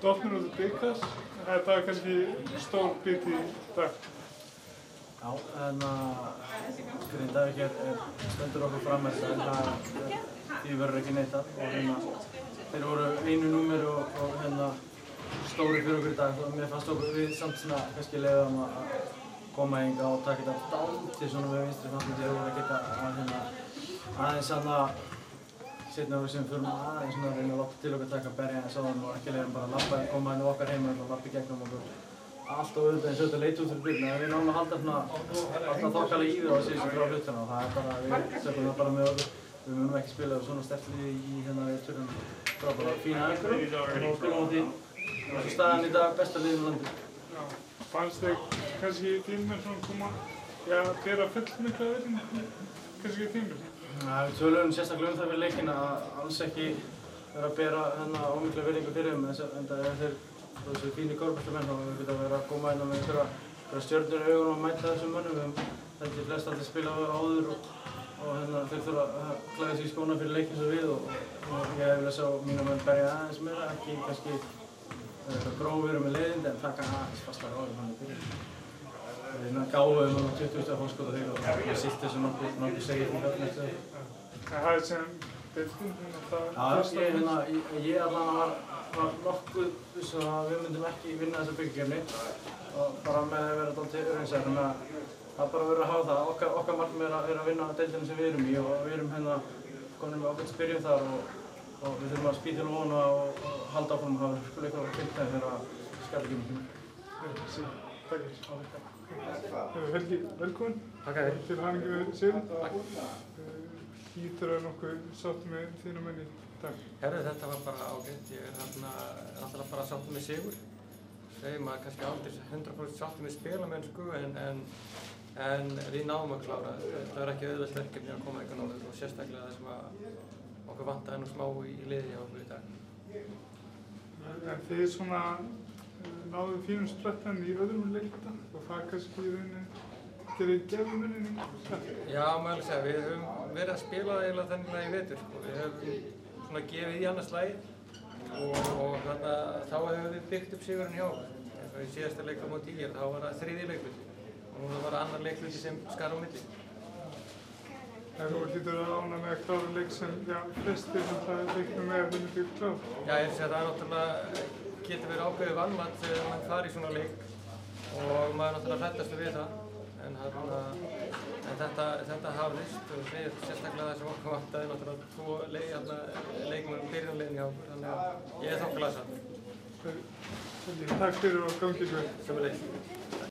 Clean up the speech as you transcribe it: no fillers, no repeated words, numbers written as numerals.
dottnir út bikar. Þetta var kannski stór bit í dag. Já, Grindavík stendur okkur fram með þetta því verður ekki neitað og þeir voru einu númer og stóri fyrir okkur í dag og mér fannst okkur við samt kannski leiðum að koma hingað og taka þetta dálítið svona með vinstri frammi þegar við vorum að geta aðeins seinna ári sem förum aðeins svona að reyna að láta til okkur taka berja aðeins á þeim og ekki leiðum bara að labba koma inn á okkar heima og labba í gegnum okkur allt og auðvitað eins og þetta leit út fyrir byrjun en við náum að halda alltaf þokkalega í það á síðustu 3 hlutina og það bara, við tökum það bara með okkur. Við munum ekki spila svona sterkt liði í við tökum bara fína einhverju og spilum á því staðan í dag besta liðinu á landinu. Já, fannst þig kannski tímur svona koma að bera fullmikla virðingu kannski tímur? Við töluðum sérstaklega það fyrir leikinn að alls ekki vera að bera ómikla virðingu fyrir þeim en það þeir þessi fínir körfuboltamenn og við getum verið að koma inn með einhverja stjörnur í augunum og mæta þessum mönnum. Við höfum flest aldrei spilað áður og þeir þurfa að klæða sig í skóna fyrir leik eins og við og ég hef viljað sjá mína menn berja aðeins meira, ekki kannski grófir með leiðindi en taka aðeins fastar á þeim hann í byrjun. Við gáðum á 20. fólkskot og þeir og sítt þessu nokkuð segir því þarna eftir það. Það er sem deildin ég var nokkuð viss að við myndum ekki vinna þessa byggjumkeppni og bara með að vera dálítið öðruvísar þannig að það bara verður að hafa það. Okkar markmið er að vinna deildina sem við erum í og við erum komin með ágætis byrjun þar og við þurfum að spýta til vona og halda áfram að hafa eitthvað fylgtaði þegar skallagjöfum kemur. Helgi, velkomin. Takk til hamingju með sigurinn. Hlýtur að nokkuð sátt með þína menn í dag? Herru, þetta var bara ágætt. Ég náttúrulega bara sátt með sigur. Segir maður kannski aldrei 100% sátt með spilamennsku en við náum að klára. Það er ekki auðvelt verkefni að koma eitthvað náður og sérstaklega það sem okkur vantaði nú smá í liði hjá okkur í dag. En þið svona náðu fínum sprettan í öðrum leikta og það kannski í rauninni gerir gefumuninni sprettan? Já, maður segja, við höfum verið að spila það eiginlega þannig í vetur. Við höfum svona gefið í annað slagið og þá hefur við byggt upp sigurinn hjá okkur. Eins og í síðasta leik á móti ÍR, þá var það 3. leikluti og núna var það 2. leikluti sem skar á milli. En þú hlýtur að ánægja með að klára leik sem flestir sem það leiknum með að vinna til klára? Já, ég sé að það náttúrulega getur verið ákveðið vanmat þegar mann fari í svona leik og maður náttúrulega hræddast við það. En þetta hafðist og sérstaklega það sem okkur vantaði náttúrulega 2 leikmenn byrjunarliðin hjá okkur, þannig að ég þokkalega satt. Takk fyrir og gangi ykkur. Sömuleiðis.